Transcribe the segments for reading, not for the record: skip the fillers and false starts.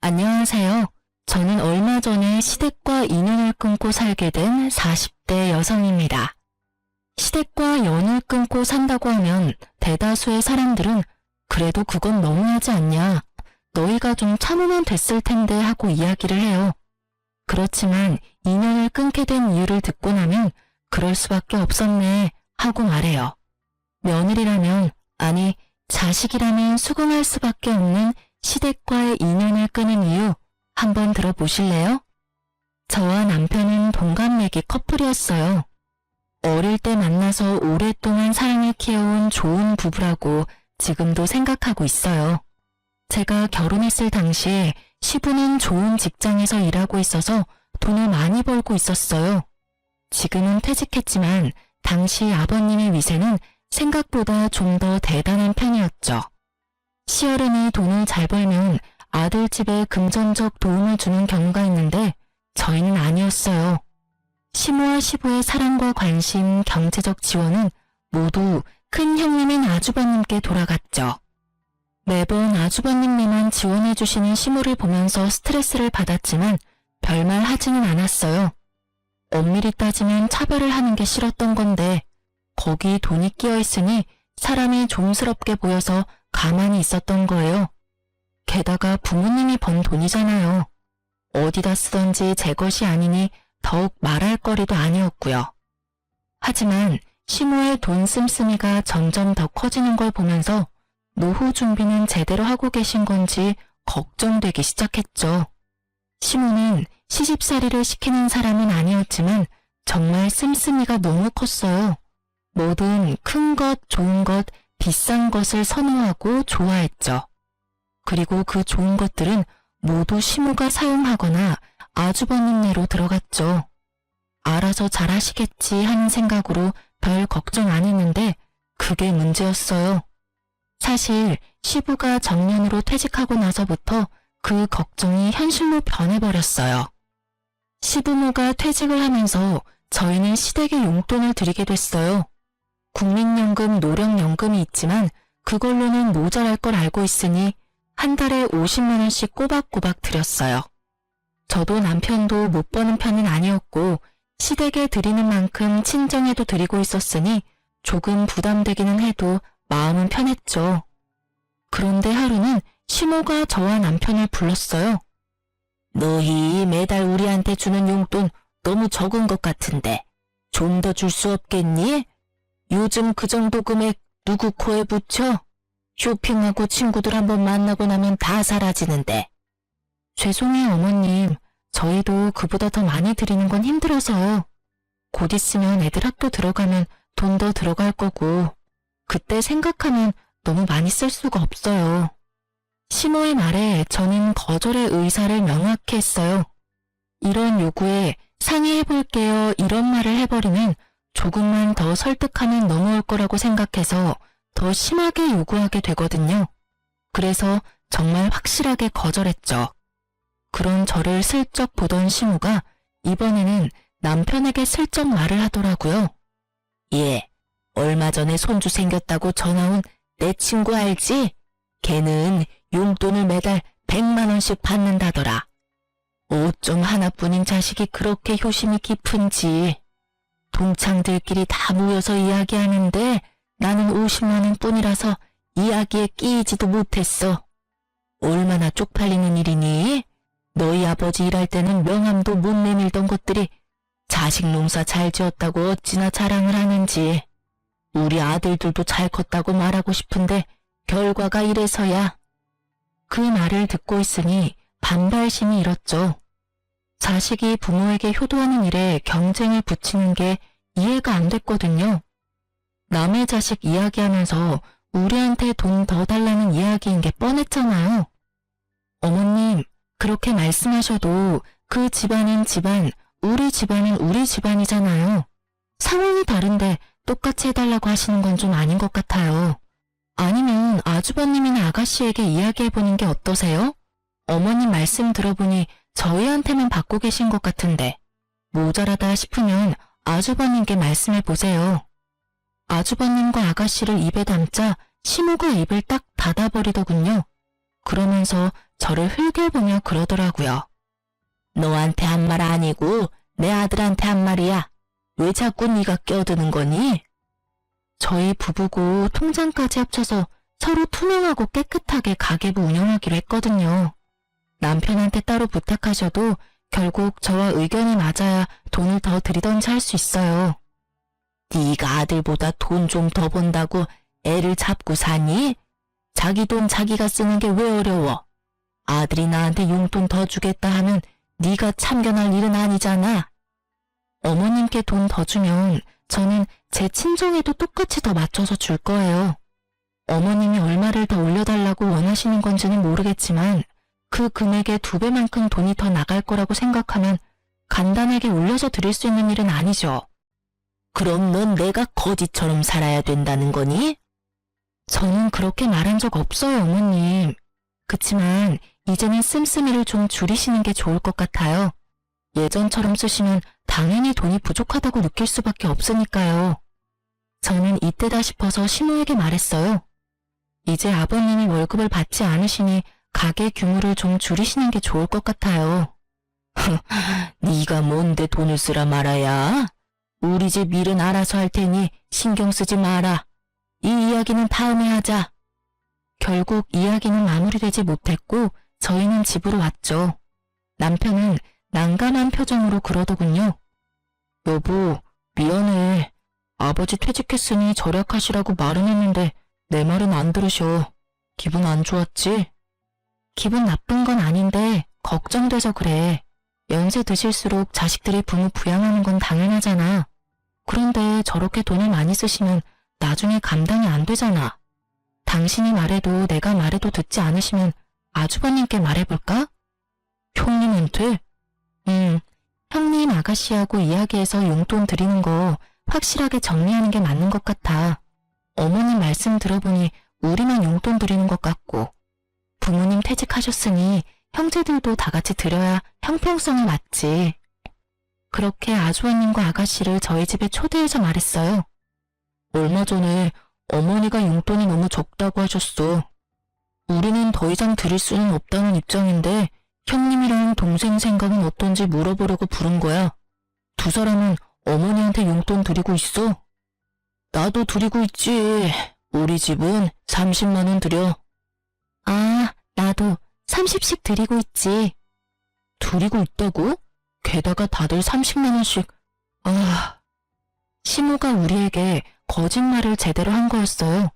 안녕하세요. 저는 얼마 전에 시댁과 인연을 끊고 살게 된 40대 여성입니다. 시댁과 연을 끊고 산다고 하면 대다수의 사람들은 그래도 그건 너무하지 않냐, 너희가 좀 참으면 됐을 텐데 하고 이야기를 해요. 그렇지만 인연을 끊게 된 이유를 듣고 나면 그럴 수밖에 없었네 하고 말해요. 며느리라면, 아니 자식이라면 수긍할 수밖에 없는 시댁과의 인연을 끊은 이유 한번 들어보실래요? 저와 남편은 동갑내기 커플이었어요. 어릴 때 만나서 오랫동안 사랑을 키워온 좋은 부부라고 지금도 생각하고 있어요. 제가 결혼했을 당시에 시부는 좋은 직장에서 일하고 있어서 돈을 많이 벌고 있었어요. 지금은 퇴직했지만 당시 아버님의 위세는 생각보다 좀 더 대단한 편이었죠. 시어른이 돈을 잘 벌면 아들 집에 금전적 도움을 주는 경우가 있는데 저희는 아니었어요. 시모와 시부의 사랑과 관심, 경제적 지원은 모두 큰 형님인 아주버님께 돌아갔죠. 매번 아주버님네만 지원해 주시는 시모를 보면서 스트레스를 받았지만 별말 하지는 않았어요. 엄밀히 따지면 차별을 하는 게 싫었던 건데 거기 돈이 끼어 있으니 사람이 좀스럽게 보여서 가만히 있었던 거예요. 게다가 부모님이 번 돈이잖아요. 어디다 쓰던지 제 것이 아니니 더욱 말할 거리도 아니었고요. 하지만 시모의 돈 씀씀이가 점점 더 커지는 걸 보면서 노후 준비는 제대로 하고 계신 건지 걱정되기 시작했죠. 시모는 시집살이를 시키는 사람은 아니었지만 정말 씀씀이가 너무 컸어요. 뭐든 큰 것, 좋은 것, 비싼 것을 선호하고 좋아했죠. 그리고 그 좋은 것들은 모두 시모가 사용하거나 아주버님네로 들어갔죠. 알아서 잘하시겠지 하는 생각으로 별 걱정 안 했는데 그게 문제였어요. 사실 시부가 정년으로 퇴직하고 나서부터 그 걱정이 현실로 변해버렸어요. 시부모가 퇴직을 하면서 저희는 시댁에 용돈을 드리게 됐어요. 국민연금, 노령연금이 있지만 그걸로는 모자랄 걸 알고 있으니 한 달에 50만 원씩 꼬박꼬박 드렸어요. 저도 남편도 못 버는 편은 아니었고 시댁에 드리는 만큼 친정에도 드리고 있었으니 조금 부담되기는 해도 마음은 편했죠. 그런데 하루는 시모가 저와 남편을 불렀어요. 너희 매달 우리한테 주는 용돈 너무 적은 것 같은데 좀 더 줄 수 없겠니? 요즘 그 정도 금액 누구 코에 붙여? 쇼핑하고 친구들 한번 만나고 나면 다 사라지는데. 죄송해요 어머님. 저희도 그보다 더 많이 드리는 건 힘들어서요. 곧 있으면 애들 학교 들어가면 돈 더 들어갈 거고 그때 생각하면 너무 많이 쓸 수가 없어요. 시모의 말에 저는 거절의 의사를 명확히 했어요. 이런 요구에 상의해볼게요 이런 말을 해버리면 조금만 더 설득하면 넘어올 거라고 생각해서 더 심하게 요구하게 되거든요. 그래서 정말 확실하게 거절했죠. 그런 저를 슬쩍 보던 시모가 이번에는 남편에게 슬쩍 말을 하더라고요. 예, 얼마 전에 손주 생겼다고 전화 온 내 친구 알지? 걔는 용돈을 매달 100만 원씩 받는다더라. 어쩜 하나뿐인 자식이 그렇게 효심이 깊은지. 동창들끼리 다 모여서 이야기하는데 나는 50만 원 뿐이라서 이야기에 끼이지도 못했어. 얼마나 쪽팔리는 일이니? 너희 아버지 일할 때는 명함도 못 내밀던 것들이 자식 농사 잘 지었다고 어찌나 자랑을 하는지. 우리 아들들도 잘 컸다고 말하고 싶은데 결과가 이래서야. 그 말을 듣고 있으니 반발심이 일었죠. 자식이 부모에게 효도하는 일에 경쟁을 붙이는 게 이해가 안 됐거든요. 남의 자식 이야기하면서 우리한테 돈 더 달라는 이야기인 게 뻔했잖아요. 어머님, 그렇게 말씀하셔도 그 집안은 집안, 우리 집안은 우리 집안이잖아요. 상황이 다른데 똑같이 해달라고 하시는 건 좀 아닌 것 같아요. 아니면 아주버님이나 아가씨에게 이야기해보는 게 어떠세요? 어머님 말씀 들어보니 저희한테만 받고 계신 것 같은데 모자라다 싶으면 아주버님께 말씀해보세요. 아주버님과 아가씨를 입에 담자 시모가 입을 딱 닫아버리더군요. 그러면서 저를 흘겨보며 그러더라고요. 너한테 한 말 아니고 내 아들한테 한 말이야. 왜 자꾸 네가 껴드는 거니? 저희 부부고 통장까지 합쳐서 서로 투명하고 깨끗하게 가계부 운영하기로 했거든요. 남편한테 따로 부탁하셔도 결국 저와 의견이 맞아야 돈을 더 드리던지 할 수 있어요. 네가 아들보다 돈 좀 더 번다고 애를 잡고 사니? 자기 돈 자기가 쓰는 게 왜 어려워? 아들이 나한테 용돈 더 주겠다 하면 네가 참견할 일은 아니잖아. 어머님께 돈 더 주면 저는 제 친정에도 똑같이 더 맞춰서 줄 거예요. 어머님이 얼마를 더 올려달라고 원하시는 건지는 모르겠지만 그 금액의 2배만큼 돈이 더 나갈 거라고 생각하면 간단하게 올려서 드릴 수 있는 일은 아니죠. 그럼 넌 내가 거지처럼 살아야 된다는 거니? 저는 그렇게 말한 적 없어요, 어머님. 그치만 이제는 씀씀이를 좀 줄이시는 게 좋을 것 같아요. 예전처럼 쓰시면 당연히 돈이 부족하다고 느낄 수밖에 없으니까요. 저는 이때다 싶어서 시모에게 말했어요. 이제 아버님이 월급을 받지 않으시니 가게 규모를 좀 줄이시는 게 좋을 것 같아요. 네가 뭔데 돈을 쓰라 말아야? 우리 집 일은 알아서 할 테니 신경 쓰지 마라. 이 이야기는 다음에 하자. 결국 이야기는 마무리되지 못했고 저희는 집으로 왔죠. 남편은 난감한 표정으로 그러더군요. 여보, 미안해. 아버지 퇴직했으니 절약하시라고 말은 했는데 내 말은 안 들으셔. 기분 안 좋았지? 기분 나쁜 건 아닌데 걱정돼서 그래. 연세 드실수록 자식들이 부모 부양하는 건 당연하잖아. 그런데 저렇게 돈을 많이 쓰시면 나중에 감당이 안 되잖아. 당신이 말해도 내가 말해도 듣지 않으시면 아주버님께 말해볼까? 형님한테? 형님 아가씨하고 이야기해서 용돈 드리는 거 확실하게 정리하는 게 맞는 것 같아. 어머님 말씀 들어보니 우리만 용돈 드리는 것 같고 부모님 퇴직하셨으니 형제들도 다 같이 드려야 형평성이 맞지. 그렇게 아주버님과 아가씨를 저희 집에 초대해서 말했어요. 얼마 전에 어머니가 용돈이 너무 적다고 하셨어. 우리는 더 이상 드릴 수는 없다는 입장인데 형님이랑 동생 생각은 어떤지 물어보려고 부른 거야. 두 사람은 어머니한테 용돈 드리고 있어? 나도 드리고 있지. 우리 집은 30만 원 드려. 아, 나도 30씩 드리고 있지. 드리고 있다고? 게다가 다들 30만 원씩. 아, 시모가 우리에게 거짓말을 제대로 한 거였어요.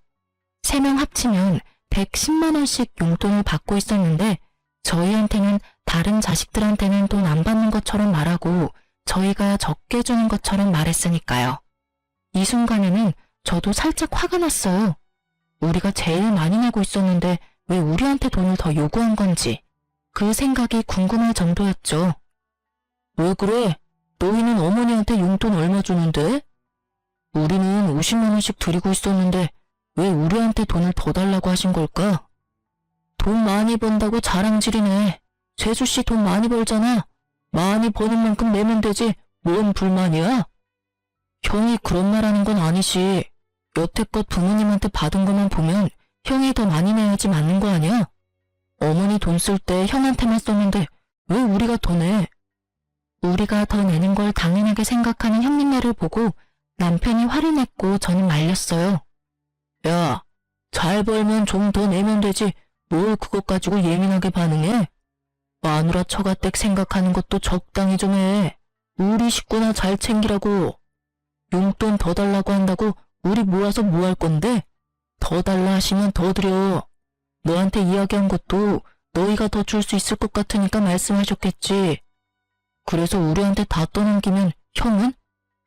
3명 합치면 110만 원씩 용돈을 받고 있었는데 저희한테는 다른 자식들한테는 돈 안 받는 것처럼 말하고 저희가 적게 주는 것처럼 말했으니까요. 이 순간에는 저도 살짝 화가 났어요. 우리가 제일 많이 내고 있었는데 왜 우리한테 돈을 더 요구한 건지 그 생각이 궁금할 정도였죠. 왜 그래? 너희는 어머니한테 용돈 얼마 주는데? 우리는 50만 원씩 드리고 있었는데 왜 우리한테 돈을 더 달라고 하신 걸까? 돈 많이 번다고 자랑질이네. 재수씨 돈 많이 벌잖아. 많이 버는 만큼 내면 되지. 뭔 불만이야? 형이 그런 말 하는 건 아니지. 여태껏 부모님한테 받은 것만 보면 형이 더 많이 내야지 맞는 거 아니야? 어머니 돈 쓸 때 형한테만 썼는데 왜 우리가 더 내? 우리가 더 내는 걸 당연하게 생각하는 형님네를 보고 남편이 화를 냈고 저는 말렸어요. 야, 잘 벌면 좀 더 내면 되지. 뭘 그것 가지고 예민하게 반응해? 마누라 처가댁 생각하는 것도 적당히 좀 해. 우리 식구나 잘 챙기라고. 용돈 더 달라고 한다고 우리 모아서 뭐 할 건데? 더 달라 하시면 더 드려. 너한테 이야기한 것도 너희가 더 줄 수 있을 것 같으니까 말씀하셨겠지. 그래서 우리한테 다 떠넘기면 형은?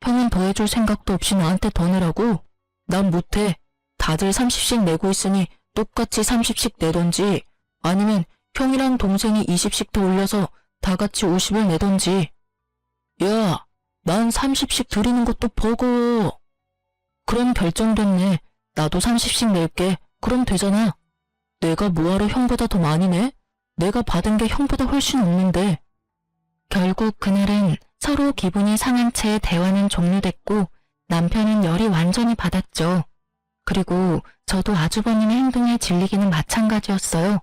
형은 더 해줄 생각도 없이 나한테 더 내라고? 난 못해. 다들 30씩 내고 있으니 똑같이 30씩 내던지 아니면 형이랑 동생이 20씩 더 올려서 다 같이 50을 내던지. 야, 난 30씩 드리는 것도 버거워. 그럼 결정됐네. 나도 30씩 낼게. 그럼 되잖아. 내가 뭐하러 형보다 더 많이 내? 내가 받은 게 형보다 훨씬 없는데. 결국 그날은 서로 기분이 상한 채 대화는 종료됐고 남편은 열이 완전히 받았죠. 그리고 저도 아주버님의 행동에 질리기는 마찬가지였어요.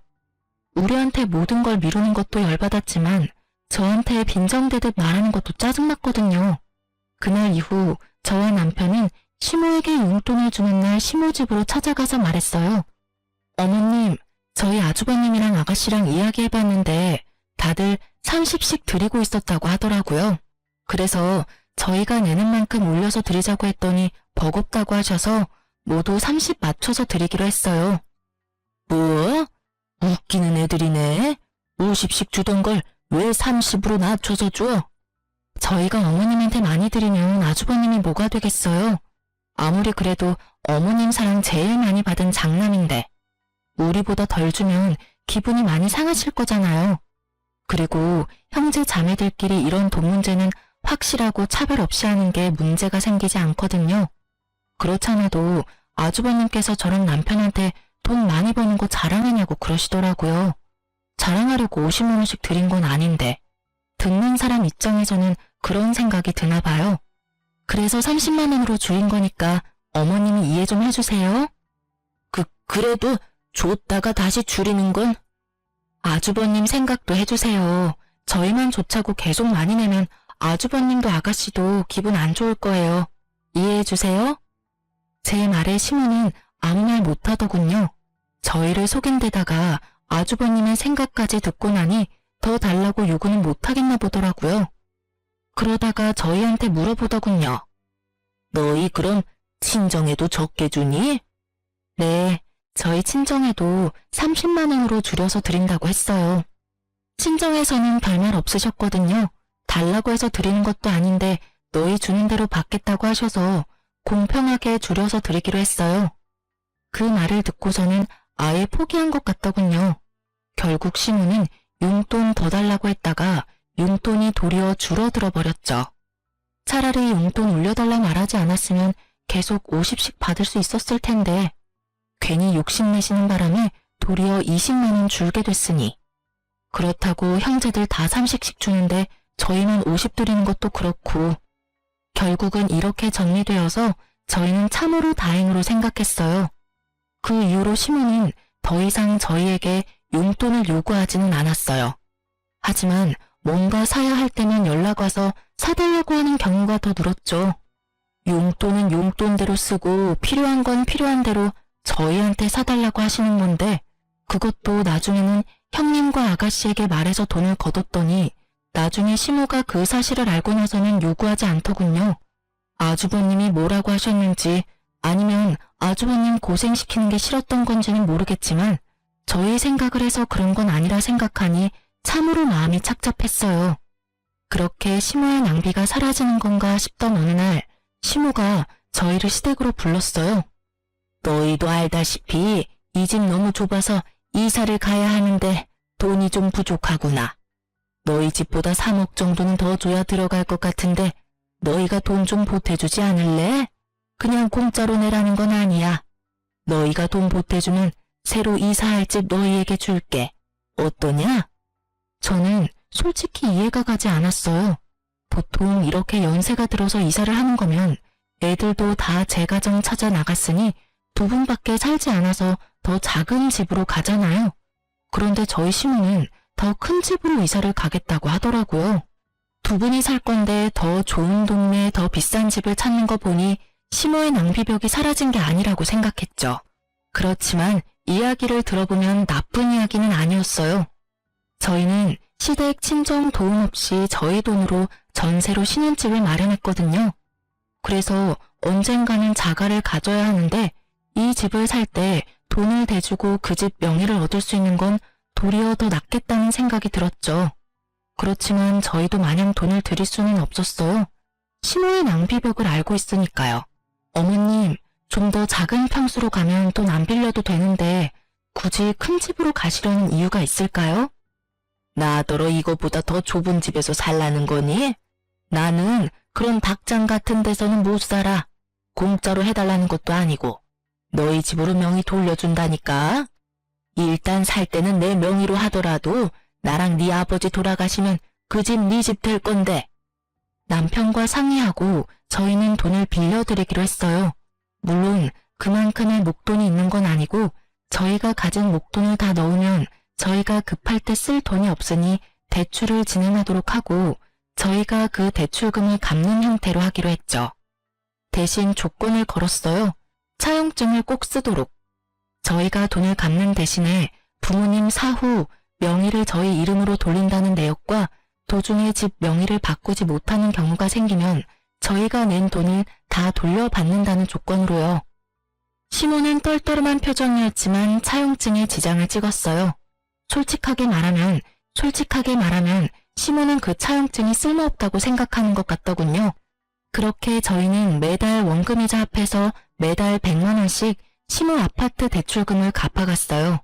우리한테 모든 걸 미루는 것도 열받았지만 저한테 빈정대듯 말하는 것도 짜증났거든요. 그날 이후 저와 남편은 시모에게 용돈을 주는 날 시모 집으로 찾아가서 말했어요. 어머님, 저희 아주버님이랑 아가씨랑 이야기해봤는데 다들 30씩 드리고 있었다고 하더라고요. 그래서 저희가 내는 만큼 올려서 드리자고 했더니 버겁다고 하셔서 모두 30 맞춰서 드리기로 했어요. 뭐? 웃기는 애들이네. 50씩 주던 걸 왜 30으로 낮춰서 줘? 저희가 어머님한테 많이 드리면 아주버님이 뭐가 되겠어요? 아무리 그래도 어머님 사랑 제일 많이 받은 장남인데 우리보다 덜 주면 기분이 많이 상하실 거잖아요. 그리고 형제 자매들끼리 이런 돈 문제는 확실하고 차별 없이 하는 게 문제가 생기지 않거든요. 그렇잖아도 아주버님께서 저랑 남편한테 돈 많이 버는 거 자랑하냐고 그러시더라고요. 자랑하려고 50만 원씩 드린 건 아닌데 듣는 사람 입장에서는 그런 생각이 드나 봐요. 그래서 30만 원으로 줄인 거니까 어머님이 이해 좀 해주세요. 그래도 줬다가 다시 줄이는 건? 아주버님 생각도 해주세요. 저희만 좋자고 계속 많이 내면 아주버님도 아가씨도 기분 안 좋을 거예요. 이해해주세요. 제 말에 시모는 아무 말 못하더군요. 저희를 속인 데다가 아주버님의 생각까지 듣고 나니 더 달라고 요구는 못하겠나 보더라고요. 그러다가 저희한테 물어보더군요. 너희 그럼 친정에도 적게 주니? 네, 저희 친정에도 30만 원으로 줄여서 드린다고 했어요. 친정에서는 별말 없으셨거든요. 달라고 해서 드리는 것도 아닌데 너희 주는 대로 받겠다고 하셔서 공평하게 줄여서 드리기로 했어요. 그 말을 듣고서는 아예 포기한 것 같더군요. 결국 시모는 용돈 더 달라고 했다가 용돈이 도리어 줄어들어 버렸죠. 차라리 용돈 올려달라 말하지 않았으면 계속 50씩 받을 수 있었을 텐데 괜히 욕심내시는 바람에 도리어 20만 원 줄게 됐으니 그렇다고 형제들 다 30씩 주는데 저희만 50 드리는 것도 그렇고 결국은 이렇게 정리되어서 저희는 참으로 다행으로 생각했어요. 그 이후로 시모는 더 이상 저희에게 용돈을 요구하지는 않았어요. 하지만 뭔가 사야 할 때만 연락 와서 사달라고 하는 경우가 더 늘었죠. 용돈은 용돈대로 쓰고 필요한 건 필요한 대로 저희한테 사달라고 하시는 건데 그것도 나중에는 형님과 아가씨에게 말해서 돈을 거뒀더니 나중에 시모가 그 사실을 알고 나서는 요구하지 않더군요. 아주버님이 뭐라고 하셨는지 아니면 아주버님 고생시키는 게 싫었던 건지는 모르겠지만 저희 생각을 해서 그런 건 아니라 생각하니 참으로 마음이 착잡했어요. 그렇게 시모의 낭비가 사라지는 건가 싶던 어느 날 시모가 저희를 시댁으로 불렀어요. 너희도 알다시피 이 집 너무 좁아서 이사를 가야 하는데 돈이 좀 부족하구나. 너희 집보다 3억 정도는 더 줘야 들어갈 것 같은데 너희가 돈 좀 보태주지 않을래? 그냥 공짜로 내라는 건 아니야. 너희가 돈 보태주면 새로 이사할 집 너희에게 줄게. 어떠냐? 저는 솔직히 이해가 가지 않았어요. 보통 이렇게 연세가 들어서 이사를 하는 거면 애들도 다 제 가정 찾아 나갔으니 두 분밖에 살지 않아서 더 작은 집으로 가잖아요. 그런데 저희 시모는 더 큰 집으로 이사를 가겠다고 하더라고요. 두 분이 살 건데 더 좋은 동네, 더 비싼 집을 찾는 거 보니 시모의 낭비벽이 사라진 게 아니라고 생각했죠. 그렇지만 이야기를 들어보면 나쁜 이야기는 아니었어요. 저희는 시댁 친정 도움 없이 저희 돈으로 전세로 신혼집을 마련했거든요. 그래서 언젠가는 자가를 가져야 하는데 이 집을 살 때 돈을 대주고 그 집 명의를 얻을 수 있는 건 도리어 더 낫겠다는 생각이 들었죠. 그렇지만 저희도 마냥 돈을 드릴 수는 없었어요. 시모의 낭비벽을 알고 있으니까요. 어머님, 좀 더 작은 평수로 가면 돈 안 빌려도 되는데 굳이 큰 집으로 가시려는 이유가 있을까요? 나더러 이거보다 더 좁은 집에서 살라는 거니? 나는 그런 닭장 같은 데서는 못 살아. 공짜로 해달라는 것도 아니고 너희 집으로 명의 돌려준다니까. 일단 살 때는 내 명의로 하더라도 나랑 네 아버지 돌아가시면 그 집 네 집 될 건데. 남편과 상의하고 저희는 돈을 빌려드리기로 했어요. 물론 그만큼의 목돈이 있는 건 아니고 저희가 가진 목돈을 다 넣으면 저희가 급할 때 쓸 돈이 없으니 대출을 진행하도록 하고 저희가 그 대출금을 갚는 형태로 하기로 했죠. 대신 조건을 걸었어요. 차용증을 꼭 쓰도록. 저희가 돈을 갚는 대신에 부모님 사후 명의를 저희 이름으로 돌린다는 내역과 도중에 집 명의를 바꾸지 못하는 경우가 생기면 저희가 낸 돈을 다 돌려받는다는 조건으로요. 시모는 떨떠름한 표정이었지만 차용증에 지장을 찍었어요. 솔직하게 말하면 시모는 그 차용증이 쓸모없다고 생각하는 것 같더군요. 그렇게 저희는 매달 원금이자 합해서 매달 100만 원씩 시모 아파트 대출금을 갚아갔어요.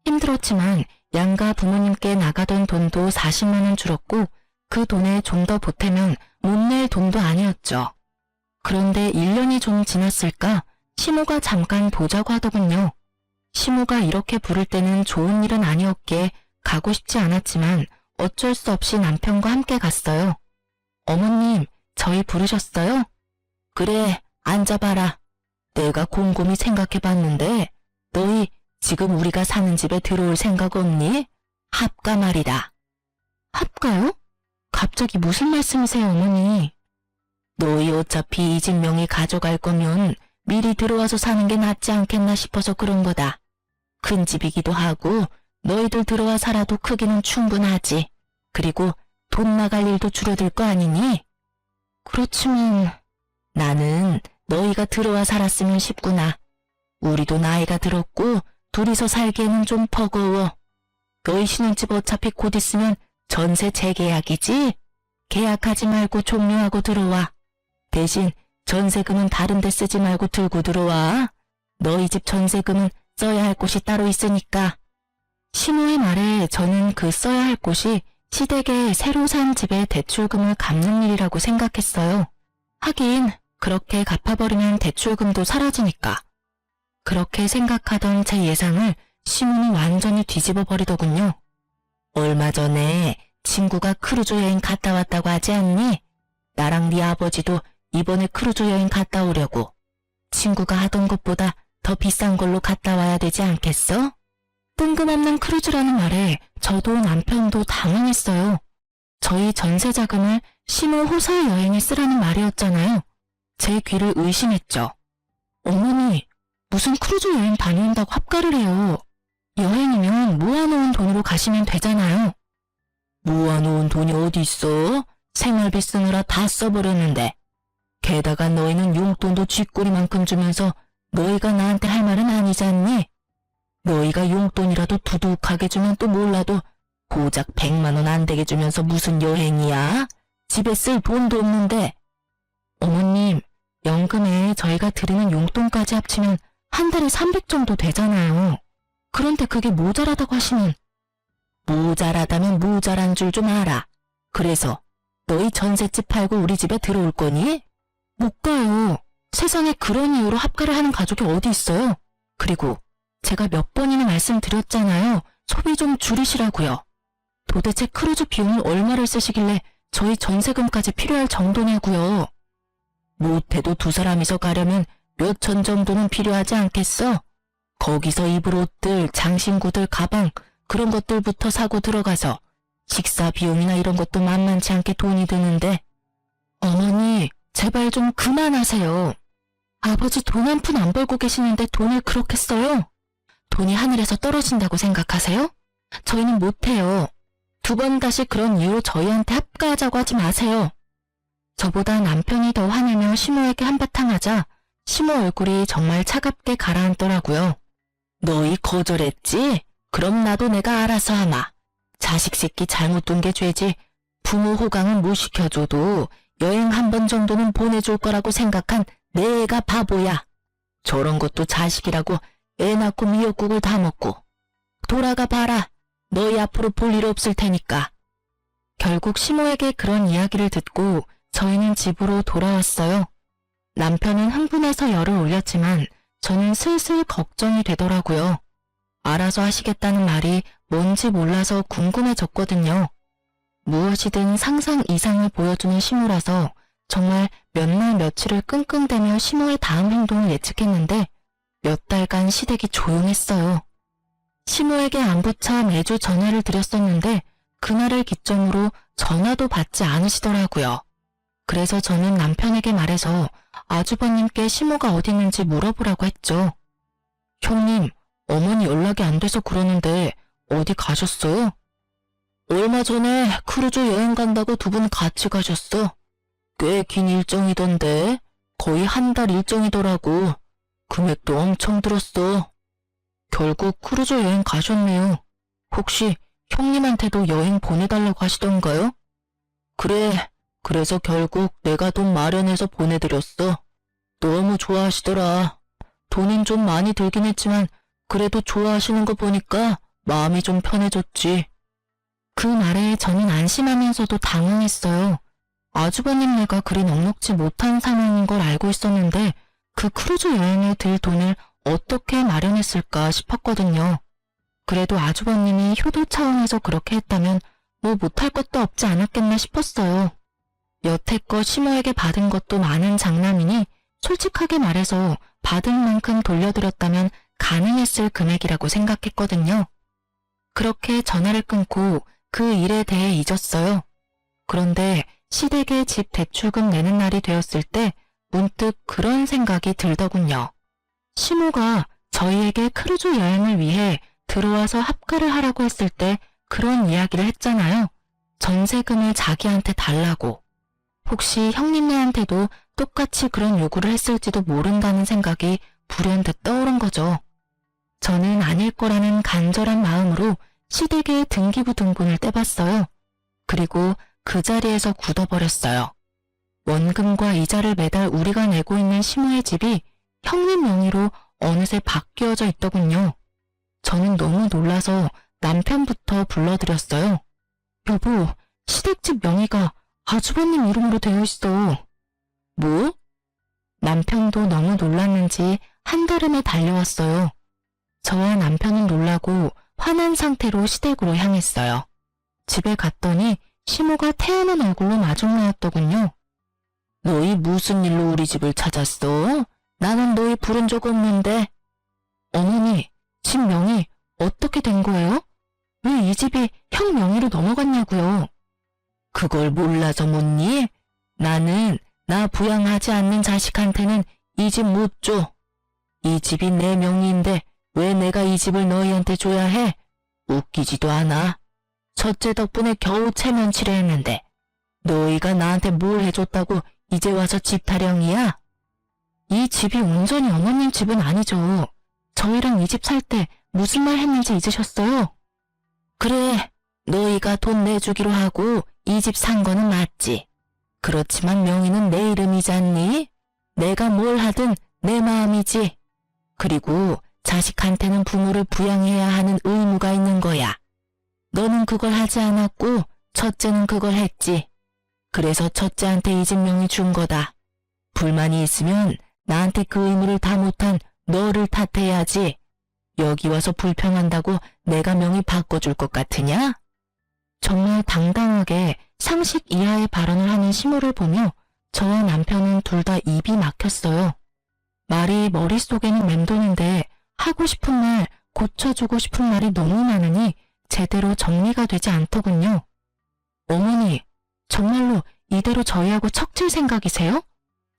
힘들었지만 양가 부모님께 나가던 돈도 40만 원 줄었고 그 돈에 좀 더 보태면 못 낼 돈도 아니었죠. 그런데 1년이 좀 지났을까 시모가 잠깐 보자고 하더군요. 시모가 이렇게 부를 때는 좋은 일은 아니었기에 가고 싶지 않았지만 어쩔 수 없이 남편과 함께 갔어요. 어머님, 저희 부르셨어요? 그래, 앉아봐라. 내가 곰곰이 생각해봤는데 너희 지금 우리가 사는 집에 들어올 생각 없니? 합가 말이다. 합가요? 갑자기 무슨 말씀이세요, 어머니? 너희 어차피 이 집 명의 가져갈 거면 미리 들어와서 사는 게 낫지 않겠나 싶어서 그런 거다. 큰 집이기도 하고 너희들 들어와 살아도 크기는 충분하지. 그리고 돈 나갈 일도 줄어들 거 아니니? 그렇지만 나는 너희가 들어와 살았으면 싶구나. 우리도 나이가 들었고 둘이서 살기에는 좀 버거워. 너희 신혼집 어차피 곧 있으면 전세 재계약이지? 계약하지 말고 종료하고 들어와. 대신 전세금은 다른 데 쓰지 말고 들고 들어와. 너희 집 전세금은 써야 할 곳이 따로 있으니까. 시모의 말에 저는 그 써야 할 곳이 시댁에 새로 산 집의 대출금을 갚는 일이라고 생각했어요. 하긴 그렇게 갚아버리면 대출금도 사라지니까. 그렇게 생각하던 제 예상을 시모는 완전히 뒤집어 버리더군요. 얼마 전에 친구가 크루즈 여행 갔다 왔다고 하지 않니? 나랑 네 아버지도 이번에 크루즈 여행 갔다 오려고. 친구가 하던 것보다 더 비싼 걸로 갔다 와야 되지 않겠어? 뜬금없는 크루즈라는 말에 저도 남편도 당황했어요. 저희 전세 자금을 시모 호사 여행에 쓰라는 말이었잖아요. 제 귀를 의심했죠. 어머니, 무슨 크루즈 여행 다녀온다고 합가를 해요. 여행이면 모아놓은 돈으로 가시면 되잖아요. 모아놓은 돈이 어디 있어? 생활비 쓰느라 다 써버렸는데. 게다가 너희는 용돈도 쥐꼬리만큼 주면서 너희가 나한테 할 말은 아니지 않니? 너희가 용돈이라도 두둑하게 주면 또 몰라도 고작 100만 원 안 되게 주면서 무슨 여행이야? 집에 쓸 돈도 없는데. 어머님, 연금에 저희가 드리는 용돈까지 합치면 한 달에 300 정도 되잖아요. 그런데 그게 모자라다고 하시면. 모자라다면 모자란 줄 좀 알아. 그래서 너희 전셋집 팔고 우리 집에 들어올 거니? 못 가요. 세상에 그런 이유로 합가를 하는 가족이 어디 있어요? 그리고 제가 몇 번이나 말씀드렸잖아요. 소비 좀 줄이시라고요. 도대체 크루즈 비용을 얼마를 쓰시길래 저희 전세금까지 필요할 정도냐고요. 못해도 두 사람이서 가려면 몇 천 정도는 필요하지 않겠어? 거기서 입을 옷들, 장신구들, 가방 그런 것들부터 사고 들어가서 식사 비용이나 이런 것도 만만치 않게 돈이 드는데. 어머니, 제발 좀 그만하세요. 아버지 돈 한 푼 안 벌고 계시는데 돈을 그렇게 써요? 돈이 하늘에서 떨어진다고 생각하세요? 저희는 못해요. 두 번 다시 그런 이유로 저희한테 합가하자고 하지 마세요. 저보다 남편이 더 화내며 시모에게 한바탕 하자 시모 얼굴이 정말 차갑게 가라앉더라고요. 너희 거절했지? 그럼 나도 내가 알아서 하마. 자식 새끼 잘못 둔 게 죄지. 부모 호강은 못 시켜줘도 여행 한 번 정도는 보내줄 거라고 생각한 내 애가 바보야. 저런 것도 자식이라고 애 낳고 미역국을 다 먹고. 돌아가 봐라. 너희 앞으로 볼 일 없을 테니까. 결국 시모에게 그런 이야기를 듣고 저희는 집으로 돌아왔어요. 남편은 흥분해서 열을 올렸지만 저는 슬슬 걱정이 되더라고요. 알아서 하시겠다는 말이 뭔지 몰라서 궁금해졌거든요. 무엇이든 상상 이상을 보여주는 시모라서 정말 몇 날 며칠을 끙끙대며 시모의 다음 행동을 예측했는데 몇 달간 시댁이 조용했어요. 시모에게 안부차 매주 전화를 드렸었는데 그날을 기점으로 전화도 받지 않으시더라고요. 그래서 저는 남편에게 말해서 아주버님께 시모가 어디 있는지 물어보라고 했죠. 형님, 어머니 연락이 안 돼서 그러는데 어디 가셨어요? 얼마 전에 크루즈 여행 간다고 두 분 같이 가셨어. 꽤 긴 일정이던데 거의 한 달 일정이더라고. 금액도 엄청 들었어. 결국 크루즈 여행 가셨네요. 혹시 형님한테도 여행 보내달라고 하시던가요? 그래, 그래서 결국 내가 돈 마련해서 보내드렸어. 너무 좋아하시더라. 돈은 좀 많이 들긴 했지만 그래도 좋아하시는 거 보니까 마음이 좀 편해졌지. 그 말에 저는 안심하면서도 당황했어요. 아주버님네가 그리 넉넉지 못한 상황인 걸 알고 있었는데 그 크루즈 여행에 들 돈을 어떻게 마련했을까 싶었거든요. 그래도 아주버님이 효도 차원에서 그렇게 했다면 뭐 못할 것도 없지 않았겠나 싶었어요. 여태껏 시모에게 받은 것도 많은 장남이니 솔직하게 말해서 받은 만큼 돌려드렸다면 가능했을 금액이라고 생각했거든요. 그렇게 전화를 끊고 그 일에 대해 잊었어요. 그런데 시댁에 집 대출금 내는 날이 되었을 때 문득 그런 생각이 들더군요. 시모가 저희에게 크루즈 여행을 위해 들어와서 합가를 하라고 했을 때 그런 이야기를 했잖아요. 전세금을 자기한테 달라고. 혹시 형님네한테도 똑같이 그런 요구를 했을지도 모른다는 생각이 불현듯 떠오른 거죠. 저는 아닐 거라는 간절한 마음으로 시댁의 등기부등본을 떼봤어요. 그리고 그 자리에서 굳어버렸어요. 원금과 이자를 매달 우리가 내고 있는 시모의 집이 형님 명의로 어느새 바뀌어져 있더군요. 저는 너무 놀라서 남편부터 불러드렸어요. 여보, 시댁집 명의가 아주버님 이름으로 되어 있어. 뭐? 남편도 너무 놀랐는지 한달음에 달려왔어요. 저와 남편은 놀라고 화난 상태로 시댁으로 향했어요. 집에 갔더니 시모가 태어난 얼굴로 마중나왔더군요. 너희 무슨 일로 우리 집을 찾았어? 나는 너희 부른 적 없는데. 어머니, 집 명의 어떻게 된 거예요? 왜 이 집이 형 명의로 넘어갔냐고요? 그걸 몰라서 묻니? 나는 나 부양하지 않는 자식한테는 이 집 못 줘. 이 집이 내 명의인데 왜 내가 이 집을 너희한테 줘야 해? 웃기지도 않아. 첫째 덕분에 겨우 체면치레 했는데 너희가 나한테 뭘 해줬다고 이제 와서 집 타령이야? 이 집이 온전히 어머님 집은 아니죠. 저희랑 이 집 살 때 무슨 말 했는지 잊으셨어요? 그래, 너희가 돈 내주기로 하고 이 집 산 거는 맞지. 그렇지만 명의는 내 이름이잖니? 내가 뭘 하든 내 마음이지. 그리고 자식한테는 부모를 부양해야 하는 의무가 있는 거야. 너는 그걸 하지 않았고 첫째는 그걸 했지. 그래서 첫째한테 이 집 명의 준 거다. 불만이 있으면 나한테 그 의무를 다 못한 너를 탓해야지. 여기 와서 불평한다고 내가 명의 바꿔줄 것 같으냐? 정말 당당하게 상식 이하의 발언을 하는 시모를 보며 저와 남편은 둘 다 입이 막혔어요. 말이 머릿속에는 맴도는데 하고 싶은 말, 고쳐주고 싶은 말이 너무 많으니 제대로 정리가 되지 않더군요. 어머니, 정말로 이대로 저희하고 척질 생각이세요?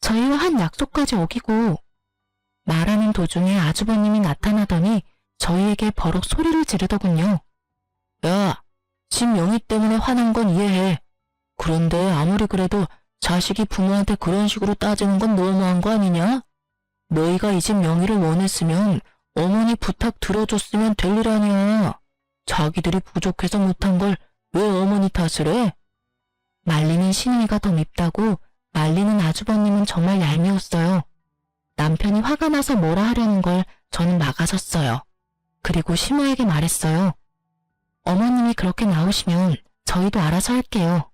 저희와 한 약속까지 어기고. 말하는 도중에 아주버님이 나타나더니 저희에게 버럭 소리를 지르더군요. 야, 집 명의 때문에 화난 건 이해해. 그런데 아무리 그래도 자식이 부모한테 그런 식으로 따지는 건 너무한 거 아니냐? 너희가 이 집 명의를 원했으면 어머니 부탁 들어줬으면 될 일 아니야. 자기들이 부족해서 못한 걸 왜 어머니 탓을 해? 말리는 시누이가 더 밉다고 말리는 아주버님은 정말 얄미웠어요. 남편이 화가 나서 뭐라 하려는 걸 저는 막아섰어요. 그리고 시모에게 말했어요. 어머님이 그렇게 나오시면 저희도 알아서 할게요.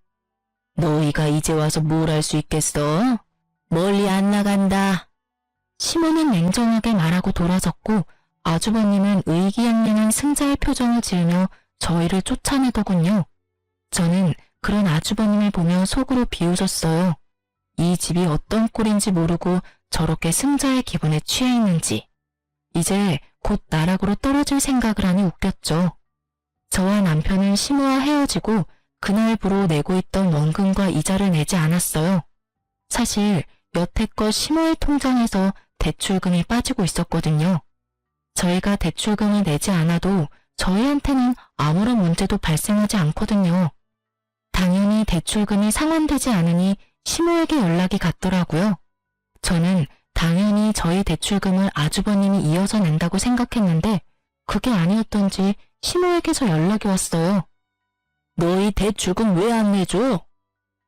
너희가 이제 와서 뭘 할 수 있겠어? 멀리 안 나간다. 시모는 냉정하게 말하고 돌아섰고 아주버님은 의기양양한 승자의 표정을 지으며 저희를 쫓아내더군요. 저는 그런 아주버님을 보며 속으로 비웃었어요. 이 집이 어떤 꼴인지 모르고 저렇게 승자의 기분에 취해 있는지. 이제 곧 나락으로 떨어질 생각을 하니 웃겼죠. 저와 남편은 시모와 헤어지고 그날부로 내고 있던 원금과 이자를 내지 않았어요. 사실 여태껏 시모의 통장에서 대출금이 빠지고 있었거든요. 저희가 대출금을 내지 않아도 저희한테는 아무런 문제도 발생하지 않거든요. 당연히 대출금이 상환되지 않으니 시모에게 연락이 갔더라고요. 저는 당연히 저희 대출금을 아주버님이 이어서 낸다고 생각했는데 그게 아니었던지 시모에게서 연락이 왔어요. 너희 대출금 왜 안 내줘?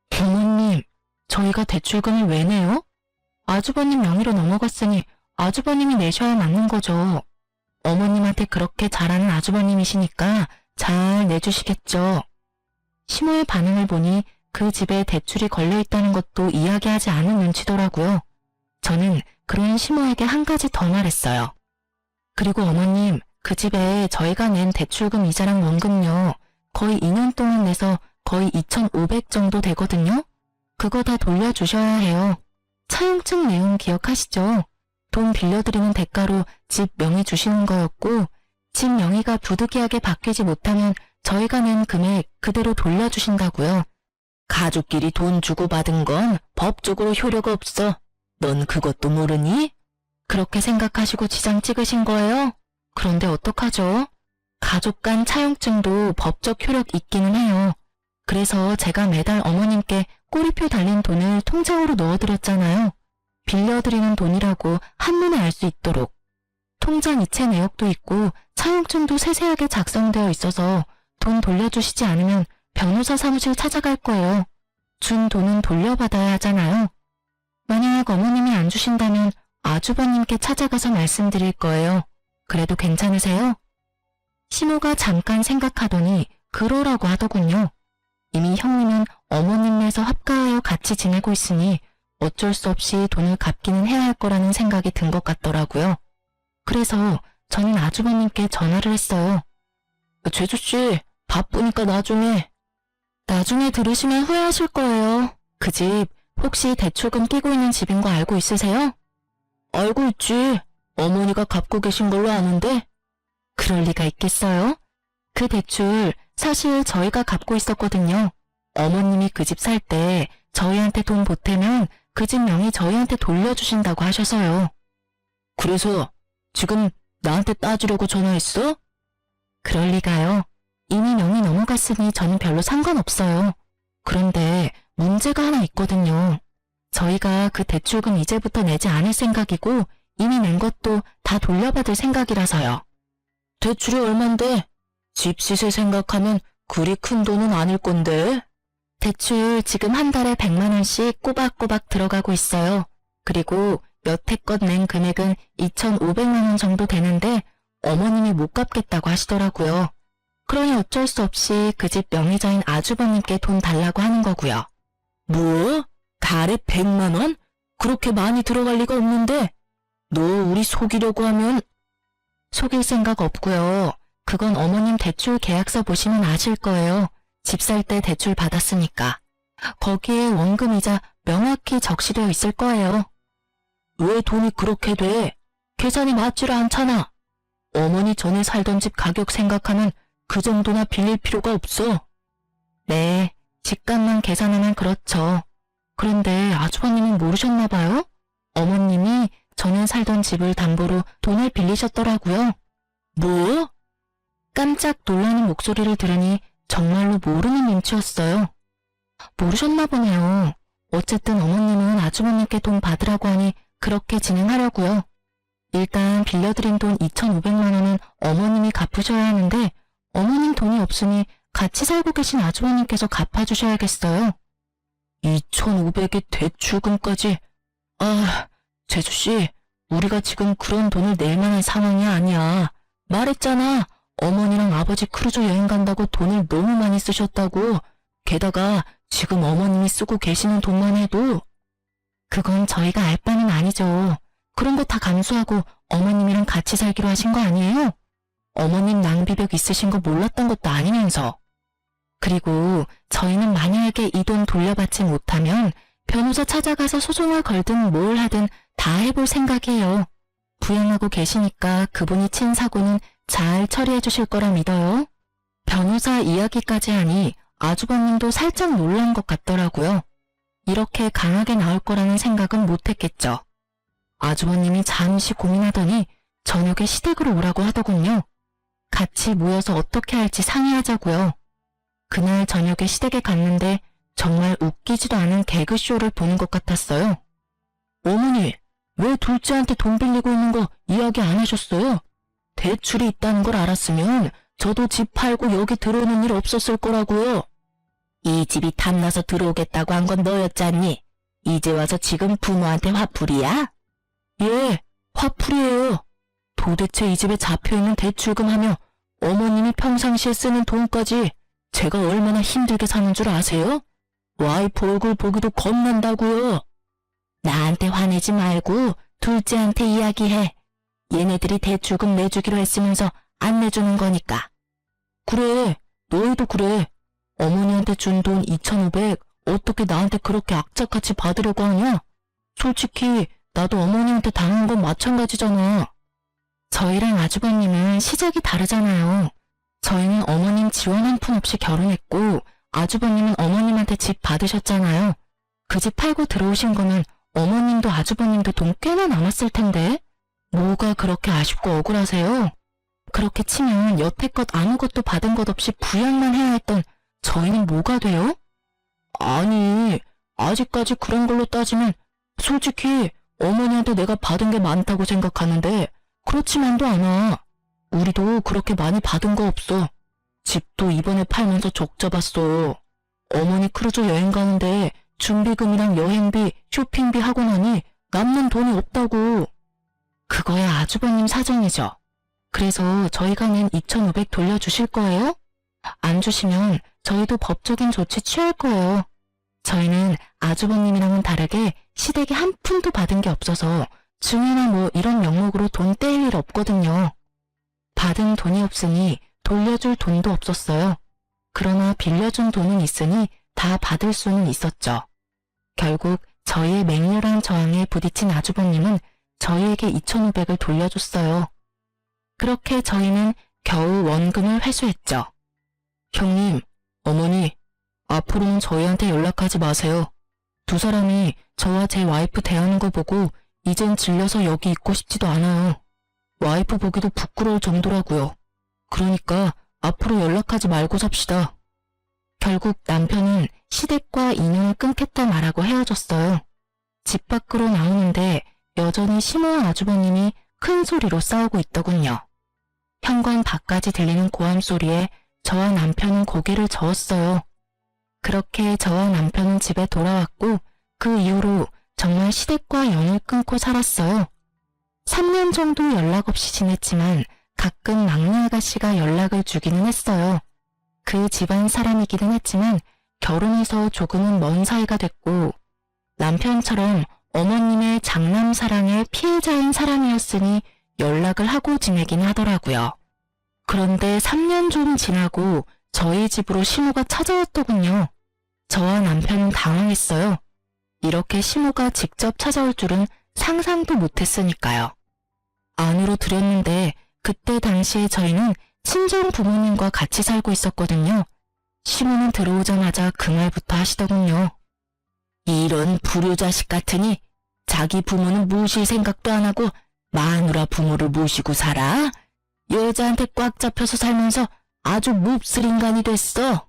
부모님, 저희가 대출금을 왜 내요? 아주버님 명의로 넘어갔으니 아주버님이 내셔야 맞는 거죠. 어머님한테 그렇게 잘하는 아주버님이시니까 잘 내주시겠죠. 시모의 반응을 보니 그 집에 대출이 걸려있다는 것도 이야기하지 않은 눈치더라고요. 저는 그런 시모에게 한 가지 더 말했어요. 그리고 어머님, 그 집에 저희가 낸 대출금 이자랑 원금요. 거의 2년 동안 내서 거의 2,500 정도 되거든요. 그거 다 돌려주셔야 해요. 차용증 내용 기억하시죠? 돈 빌려드리는 대가로 집 명의 주시는 거였고 집 명의가 부득이하게 바뀌지 못하면 저희가 낸 금액 그대로 돌려주신다고요. 가족끼리 돈 주고받은 건 법적으로 효력가 없어. 넌 그것도 모르니? 그렇게 생각하시고 지장 찍으신 거예요? 그런데 어떡하죠? 가족 간 차용증도 법적 효력 있기는 해요. 그래서 제가 매달 어머님께 꼬리표 달린 돈을 통장으로 넣어드렸잖아요. 빌려드리는 돈이라고 한눈에 알 수 있도록. 통장 이체 내역도 있고 차용증도 세세하게 작성되어 있어서 돈 돌려주시지 않으면 변호사 사무실 찾아갈 거예요. 준 돈은 돌려받아야 하잖아요. 만약 어머님이 안 주신다면 아주버님께 찾아가서 말씀드릴 거예요. 그래도 괜찮으세요? 시모가 잠깐 생각하더니 그러라고 하더군요. 이미 형님은 어머님네서 합가하여 같이 지내고 있으니 어쩔 수 없이 돈을 갚기는 해야 할 거라는 생각이 든 것 같더라고요. 그래서 저는 아주버님께 전화를 했어요. 제주씨, 바쁘니까 나중에 들으시면 후회하실 거예요. 그 집 혹시 대출금 끼고 있는 집인 거 알고 있으세요? 알고 있지. 어머니가 갚고 계신 걸로 아는데. 그럴 리가 있겠어요? 그 대출 사실 저희가 갚고 있었거든요. 어머님이 그 집 살 때 저희한테 돈 보태면 그 집 명의 저희한테 돌려주신다고 하셔서요. 그래서 지금 나한테 따지려고 전화했어? 그럴 리가요. 이미 명의 넘어갔으니 저는 별로 상관없어요. 그런데 문제가 하나 있거든요. 저희가 그 대출금 이제부터 내지 않을 생각이고 이미 낸 것도 다 돌려받을 생각이라서요. 대출이 얼만데? 집 시세 생각하면 그리 큰 돈은 아닐 건데. 대출 지금 한 달에 100만 원씩 꼬박꼬박 들어가고 있어요. 그리고 여태껏 낸 금액은 2,500만 원 정도 되는데 어머님이 못 갚겠다고 하시더라고요. 그러니 어쩔 수 없이 그 집 명의자인 아주버님께 돈 달라고 하는 거고요. 뭐? 달에 100만 원? 그렇게 많이 들어갈 리가 없는데. 너 우리 속이려고 하면. 속일 생각 없고요. 그건 어머님 대출 계약서 보시면 아실 거예요. 집 살 때 대출 받았으니까. 거기에 원금이자 명확히 적시되어 있을 거예요. 왜 돈이 그렇게 돼? 계산이 맞지를 않잖아. 어머니 전에 살던 집 가격 생각하면 그 정도나 빌릴 필요가 없어. 네, 집값만 계산하면 그렇죠. 그런데 아주버님은 모르셨나 봐요? 어머님이 전에 살던 집을 담보로 돈을 빌리셨더라고요. 뭐? 깜짝 놀라는 목소리를 들으니 정말로 모르는 눈치였어요. 모르셨나 보네요. 어쨌든 어머님은 아주버님께 돈 받으라고 하니 그렇게 진행하려고요. 일단 빌려드린 돈 2,500만 원은 어머님이 갚으셔야 하는데 어머님 돈이 없으니 같이 살고 계신 아주버님께서 갚아주셔야겠어요. 2,500의 대출금까지. 아, 제주씨, 우리가 지금 그런 돈을 낼 만한 상황이 아니야. 말했잖아. 어머니랑 아버지 크루즈 여행 간다고 돈을 너무 많이 쓰셨다고. 게다가 지금 어머님이 쓰고 계시는 돈만 해도. 그건 저희가 알 바는 아니죠. 그런 거 다 감수하고 어머님이랑 같이 살기로 하신 거 아니에요? 어머님 낭비벽 있으신 거 몰랐던 것도 아니면서. 그리고 저희는 만약에 이 돈 돌려받지 못하면 변호사 찾아가서 소송을 걸든 뭘 하든 다 해볼 생각이에요. 부양하고 계시니까 그분이 친 사고는 잘 처리해 주실 거라 믿어요. 변호사 이야기까지 하니 아주버님도 살짝 놀란 것 같더라고요. 이렇게 강하게 나올 거라는 생각은 못했겠죠. 아주버님이 잠시 고민하더니 저녁에 시댁으로 오라고 하더군요. 같이 모여서 어떻게 할지 상의하자고요. 그날 저녁에 시댁에 갔는데 정말 웃기지도 않은 개그쇼를 보는 것 같았어요. 어머니, 왜 둘째한테 돈 빌리고 있는 거 이야기 안 하셨어요? 대출이 있다는 걸 알았으면 저도 집 팔고 여기 들어오는 일 없었을 거라고요. 이 집이 탐나서 들어오겠다고 한 건 너였잖니? 이제 와서 지금 부모한테 화풀이야? 예, 화풀이에요. 도대체 이 집에 잡혀있는 대출금 하며 어머님이 평상시에 쓰는 돈까지 제가 얼마나 힘들게 사는 줄 아세요? 와이프 얼굴 보기도 겁난다고요. 나한테 화내지 말고 둘째한테 이야기해. 얘네들이 대출금 내주기로 했으면서 안 내주는 거니까. 그래, 너희도 그래. 어머니한테 준 돈 2,500 어떻게 나한테 그렇게 악착같이 받으려고 하냐? 솔직히 나도 어머니한테 당한 건 마찬가지잖아. 저희랑 아주버님은 시작이 다르잖아요. 저희는 어머님 지원 한 푼 없이 결혼했고 아주버님은 어머님한테 집 받으셨잖아요. 그 집 팔고 들어오신 거면 어머님도 아주버님도 돈 꽤나 남았을 텐데 뭐가 그렇게 아쉽고 억울하세요? 그렇게 치면 여태껏 아무것도 받은 것 없이 부양만 해야 했던 저희는 뭐가 돼요? 아니, 아직까지 그런 걸로 따지면 솔직히 어머니한테 내가 받은 게 많다고 생각하는데 그렇지만도 않아. 우리도 그렇게 많이 받은 거 없어. 집도 이번에 팔면서 적 잡았어. 어머니 크루즈 여행 가는데 준비금이랑 여행비, 쇼핑비 하고 나니 남는 돈이 없다고. 그거야 아주버님 사정이죠. 그래서 저희가 낸 2,500 돌려주실 거예요? 안 주시면 저희도 법적인 조치 취할 거예요. 저희는 아주버님이랑은 다르게 시댁에 한 푼도 받은 게 없어서 증여나 뭐 이런 명목으로 돈 떼일 일 없거든요. 받은 돈이 없으니 돌려줄 돈도 없었어요. 그러나 빌려준 돈은 있으니 다 받을 수는 있었죠. 결국 저희의 맹렬한 저항에 부딪힌 아주버님은 저희에게 2,500을 돌려줬어요. 그렇게 저희는 겨우 원금을 회수했죠. 형님, 어머니, 앞으로는 저희한테 연락하지 마세요. 두 사람이 저와 제 와이프 대하는 거 보고 이젠 질려서 여기 있고 싶지도 않아요. 와이프 보기도 부끄러울 정도라고요. 그러니까 앞으로 연락하지 말고 삽시다. 결국 남편은 시댁과 인연을 끊겠다 말하고 헤어졌어요. 집 밖으로 나오는데 여전히 시모와 아주버님이 큰 소리로 싸우고 있더군요. 현관 밖까지 들리는 고함 소리에 저와 남편은 고개를 저었어요. 그렇게 저와 남편은 집에 돌아왔고 그 이후로 정말 시댁과 연을 끊고 살았어요. 3년 정도 연락 없이 지냈지만 가끔 막내 아가씨가 연락을 주기는 했어요. 그 집안 사람이기는 했지만 결혼해서 조금은 먼 사이가 됐고 남편처럼 어머님의 장남 사랑의 피해자인 사람이었으니 연락을 하고 지내긴 하더라고요. 그런데 3년 좀 지나고 저희 집으로 시모가 찾아왔더군요. 저와 남편은 당황했어요. 이렇게 시모가 직접 찾아올 줄은 상상도 못했으니까요. 안으로 들였는데 그때 당시에 저희는 친정 부모님과 같이 살고 있었거든요. 시모는 들어오자마자 그 말부터 하시더군요. 이런 불효자식 같으니 자기 부모는 모실 생각도 안 하고 마누라 부모를 모시고 살아? 여자한테 꽉 잡혀서 살면서 아주 몹쓸 인간이 됐어.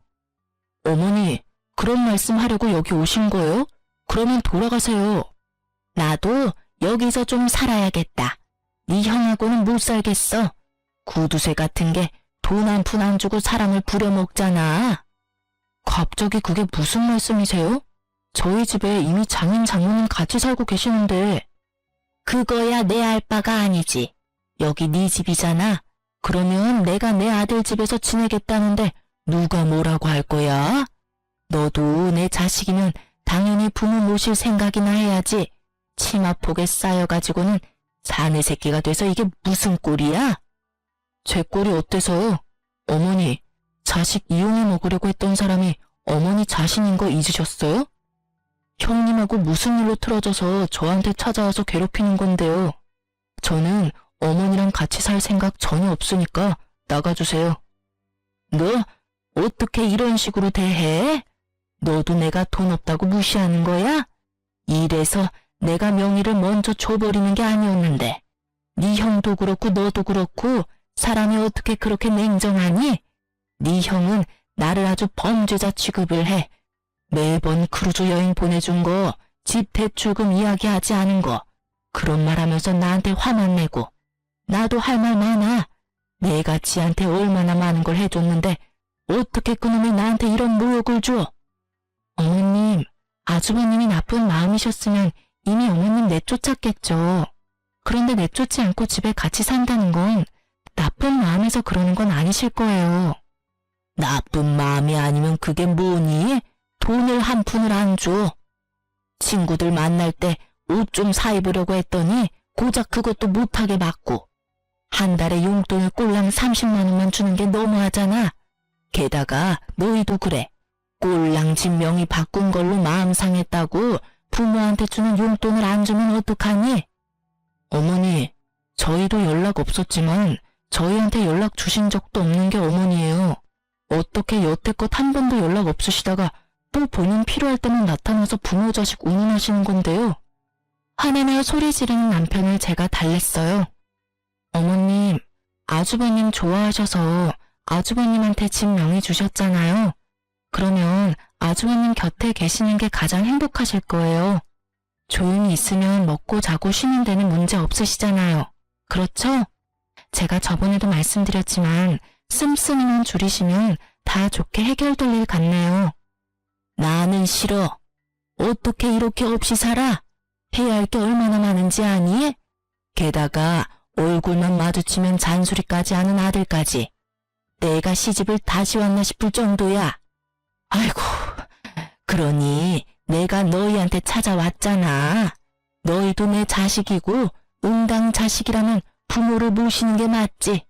어머니, 그런 말씀 하려고 여기 오신 거예요? 그러면 돌아가세요. 나도 여기서 좀 살아야겠다. 네 형하고는 못 살겠어. 구두쇠 같은 게 돈 한 푼 안 주고 사람을 부려먹잖아. 갑자기 그게 무슨 말씀이세요? 저희 집에 이미 장인 장모님 같이 살고 계시는데. 그거야 내 알 바가 아니지. 여기 네 집이잖아. 그러면 내가 내 아들 집에서 지내겠다는데 누가 뭐라고 할 거야? 너도 내 자식이면 당연히 부모 모실 생각이나 해야지. 치마폭에 쌓여가지고는 사내 새끼가 돼서 이게 무슨 꼴이야? 제 꼴이 어때서요? 어머니, 자식 이용해 먹으려고 했던 사람이 어머니 자신인 거 잊으셨어요? 형님하고 무슨 일로 틀어져서 저한테 찾아와서 괴롭히는 건데요. 저는 어머니랑 같이 살 생각 전혀 없으니까 나가주세요. 너 어떻게 이런 식으로 대해? 너도 내가 돈 없다고 무시하는 거야? 이래서 내가 명의를 먼저 줘버리는 게 아니었는데 네 형도 그렇고 너도 그렇고 사람이 어떻게 그렇게 냉정하니? 네 형은 나를 아주 범죄자 취급을 해. 매번 크루즈 여행 보내준 거, 집 대출금 이야기하지 않은 거, 그런 말 하면서 나한테 화만 내고. 나도 할 말 많아. 내가 지한테 얼마나 많은 걸 해줬는데 어떻게 그놈이 나한테 이런 모욕을 줘? 어머님, 아주버님이 나쁜 마음이셨으면 이미 어머님 내쫓았겠죠. 그런데 내쫓지 않고 집에 같이 산다는 건 나쁜 마음에서 그러는 건 아니실 거예요. 나쁜 마음이 아니면 그게 뭐니? 돈을 한 푼을 안 줘. 친구들 만날 때 옷 좀 사입으려고 했더니 고작 그것도 못하게 맞고 한 달에 용돈을 꼴랑 30만 원만 주는 게 너무하잖아. 게다가 너희도 그래. 꼴랑 집 명의 바꾼 걸로 마음 상했다고 부모한테 주는 용돈을 안 주면 어떡하니? 어머니, 저희도 연락 없었지만 저희한테 연락 주신 적도 없는 게 어머니예요. 어떻게 여태껏 한 번도 연락 없으시다가 또 본인 필요할 때만 나타나서 부모 자식 운운하시는 건데요. 화내며 소리 지르는 남편을 제가 달랬어요. 어머님, 아주버님 좋아하셔서 아주버님한테 집 명의 주셨잖아요. 그러면 아주버님 곁에 계시는 게 가장 행복하실 거예요. 조용히 있으면 먹고 자고 쉬는 데는 문제 없으시잖아요. 그렇죠? 제가 저번에도 말씀드렸지만 씀씀이만 줄이시면 다 좋게 해결될 일 같네요. 나는 싫어. 어떻게 이렇게 없이 살아? 해야 할 게 얼마나 많은지 아니? 게다가 얼굴만 마주치면 잔소리까지 하는 아들까지. 내가 시집을 다시 왔나 싶을 정도야. 아이고, 그러니 내가 너희한테 찾아왔잖아. 너희도 내 자식이고 응당 자식이라면 부모를 모시는 게 맞지.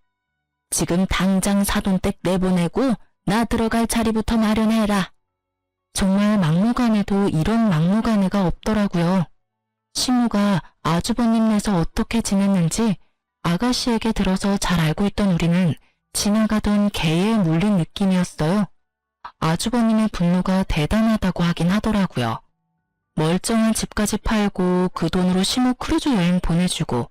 지금 당장 사돈댁 내보내고 나 들어갈 자리부터 마련해라. 정말 막무가내도 이런 막무가내가 없더라고요. 시모가 아주버님네서 어떻게 지냈는지 아가씨에게 들어서 잘 알고 있던 우리는 지나가던 개에 물린 느낌이었어요. 아주버님의 분노가 대단하다고 하긴 하더라고요. 멀쩡한 집까지 팔고 그 돈으로 시모 크루즈 여행 보내주고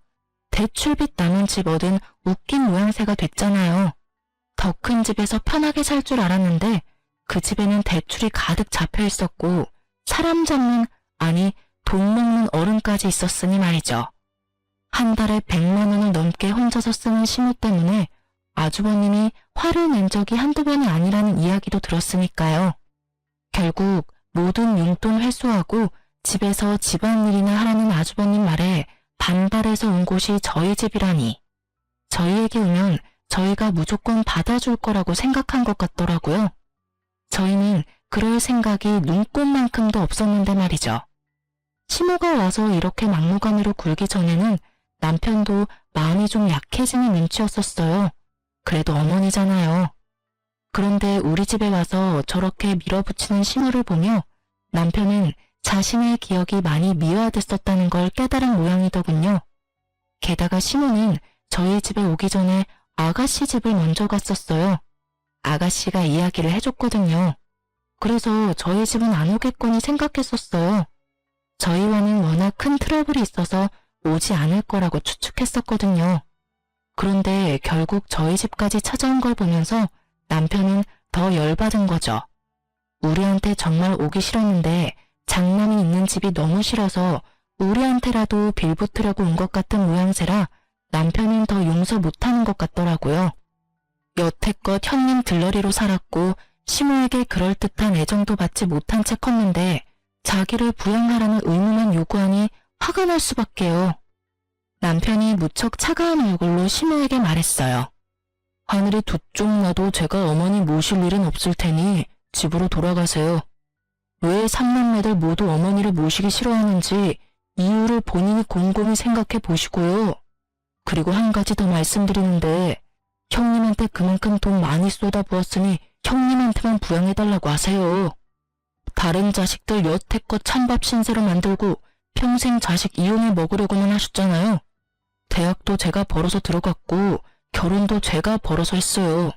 대출빚 남은 집 얻은 웃긴 모양새가 됐잖아요. 더 큰 집에서 편하게 살 줄 알았는데 그 집에는 대출이 가득 잡혀 있었고 사람 잡는, 아니 돈 먹는 어른까지 있었으니 말이죠. 한 달에 100만 원을 넘게 혼자서 쓰는 시모 때문에 아주버님이 화를 낸 적이 한두 번이 아니라는 이야기도 들었으니까요. 결국 모든 용돈 회수하고 집에서 집안일이나 하라는 아주버님 말에 반발해서 온 곳이 저희 집이라니. 저희에게 오면 저희가 무조건 받아줄 거라고 생각한 것 같더라고요. 저희는 그럴 생각이 눈꼽만큼도 없었는데 말이죠. 시모가 와서 이렇게 막무가내로 굴기 전에는 남편도 마음이 좀 약해지는 눈치였었어요. 그래도 어머니잖아요. 그런데 우리 집에 와서 저렇게 밀어붙이는 시모를 보며 남편은 자신의 기억이 많이 미화됐었다는 걸 깨달은 모양이더군요. 게다가 시모는 저희 집에 오기 전에 아가씨 집을 먼저 갔었어요. 아가씨가 이야기를 해줬거든요. 그래서 저희 집은 안 오겠거니 생각했었어요. 저희와는 워낙 큰 트러블이 있어서 오지 않을 거라고 추측했었거든요. 그런데 결국 저희 집까지 찾아온 걸 보면서 남편은 더 열받은 거죠. 우리한테 정말 오기 싫었는데 장남이 있는 집이 너무 싫어서 우리한테라도 빌붙으려고 온 것 같은 모양새라 남편은 더 용서 못하는 것 같더라고요. 여태껏 형님 들러리로 살았고 시모에게 그럴듯한 애정도 받지 못한 채 컸는데 자기를 부양하라는 의무만 요구하니 화가 날 수밖에요. 남편이 무척 차가운 얼굴로 시모에게 말했어요. 하늘이 두 쪽 나도 제가 어머니 모실 일은 없을 테니 집으로 돌아가세요. 왜 삼남매들 모두 어머니를 모시기 싫어하는지 이유를 본인이 곰곰이 생각해 보시고요. 그리고 한 가지 더 말씀드리는데 형님한테 그만큼 돈 많이 쏟아부었으니 형님한테만 부양해달라고 하세요. 다른 자식들 여태껏 찬밥 신세로 만들고 평생 자식 이용해 먹으려고만 하셨잖아요. 대학도 제가 벌어서 들어갔고 결혼도 제가 벌어서 했어요.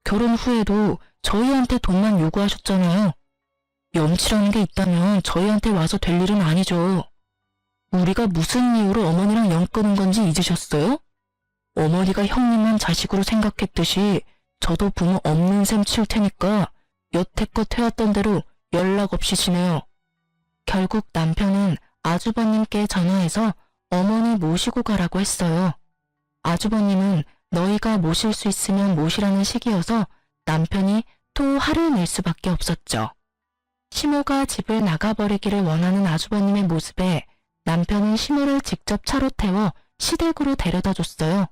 결혼 후에도 저희한테 돈만 요구하셨잖아요. 염치라는 게 있다면 저희한테 와서 될 일은 아니죠. 우리가 무슨 이유로 어머니랑 연 끊은 건지 잊으셨어요? 어머니가 형님만 자식으로 생각했듯이 저도 부모 없는 셈 칠 테니까 여태껏 해왔던 대로 연락 없이 지내요. 결국 남편은 아주버님께 전화해서 어머니 모시고 가라고 했어요. 아주버님은 너희가 모실 수 있으면 모시라는 식이어서 남편이 또 화를 낼 수밖에 없었죠. 시모가 집을 나가버리기를 원하는 아주버님의 모습에 남편은 시모를 직접 차로 태워 시댁으로 데려다 줬어요.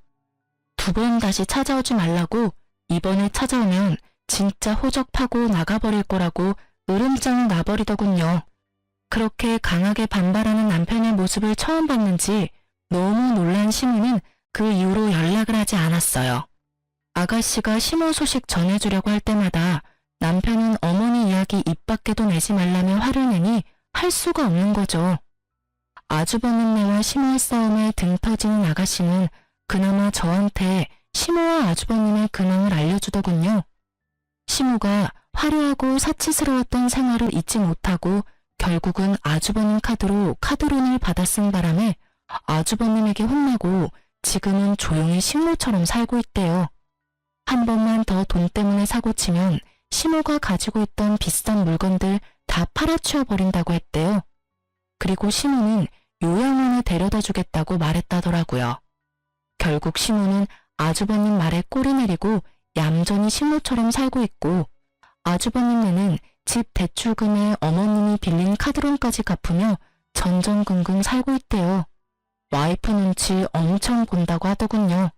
2번 다시 찾아오지 말라고, 이번에 찾아오면 진짜 호적파고 나가버릴 거라고 으름장을 놔버리더군요. 그렇게 강하게 반발하는 남편의 모습을 처음 봤는지 너무 놀란 시모는 그 이후로 연락을 하지 않았어요. 아가씨가 시모 소식 전해주려고 할 때마다 남편은 어머니 이야기 입 밖에도 내지 말라며 화를 내니 할 수가 없는 거죠. 아주버님네와 시모의 싸움에 등 터지는 아가씨는 그나마 저한테 시모와 아주버님의 근황을 알려주더군요. 시모가 화려하고 사치스러웠던 생활을 잊지 못하고 결국은 아주버님 카드로 카드론을 받아 쓴 바람에 아주버님에게 혼나고 지금은 조용히 식모처럼 살고 있대요. 한 번만 더 돈 때문에 사고치면 시모가 가지고 있던 비싼 물건들 다 팔아치워 버린다고 했대요. 그리고 시모는 요양원에 데려다 주겠다고 말했다더라고요. 결국 시모는 아주버님 말에 꼬리 내리고 얌전히 식모처럼 살고 있고, 아주버님네는 집 대출금에 어머님이 빌린 카드론까지 갚으며 전전긍긍 살고 있대요. 와이프 눈치 엄청 본다고 하더군요.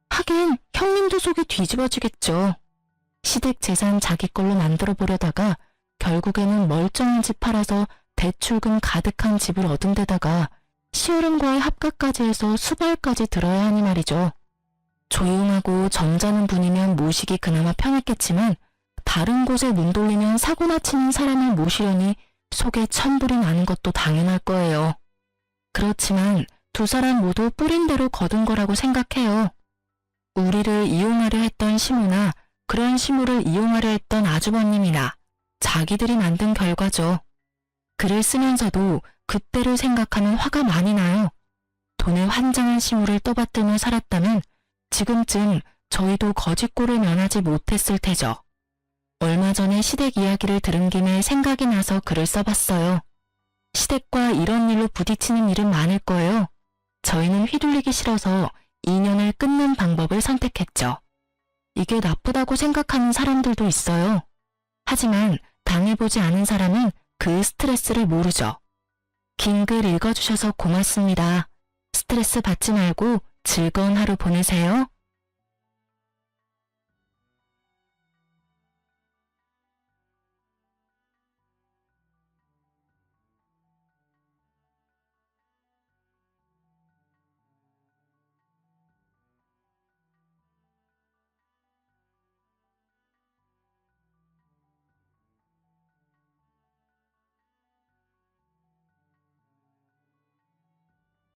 하긴 형님도 속이 뒤집어지겠죠. 시댁 재산 자기 걸로 만들어 보려다가 결국에는 멀쩡한 집 팔아서 대출금 가득한 집을 얻은 데다가 시어른과의 합가까지 해서 수발까지 들어야 하니 말이죠. 조용하고 점잖은 분이면 모시기 그나마 편했겠지만 다른 곳에 눈 돌리면 사고나 치는 사람을 모시려니 속에 천불이 나는 것도 당연할 거예요. 그렇지만 2사람 모두 뿌린 대로 거둔 거라고 생각해요. 우리를 이용하려 했던 시모나 그런 시모를 이용하려 했던 아주버님이나 자기들이 만든 결과죠. 글을 쓰면서도 그때를 생각하면 화가 많이 나요. 돈에 환장한 시모를 떠받들며 살았다면 지금쯤 저희도 거짓골을 면하지 못했을 테죠. 얼마 전에 시댁 이야기를 들은 김에 생각이 나서 글을 써봤어요. 시댁과 이런 일로 부딪히는 일은 많을 거예요. 저희는 휘둘리기 싫어서 인연을 끊는 방법을 선택했죠. 이게 나쁘다고 생각하는 사람들도 있어요. 하지만 당해보지 않은 사람은 그 스트레스를 모르죠. 긴 글 읽어주셔서 고맙습니다. 스트레스 받지 말고 즐거운 하루 보내세요.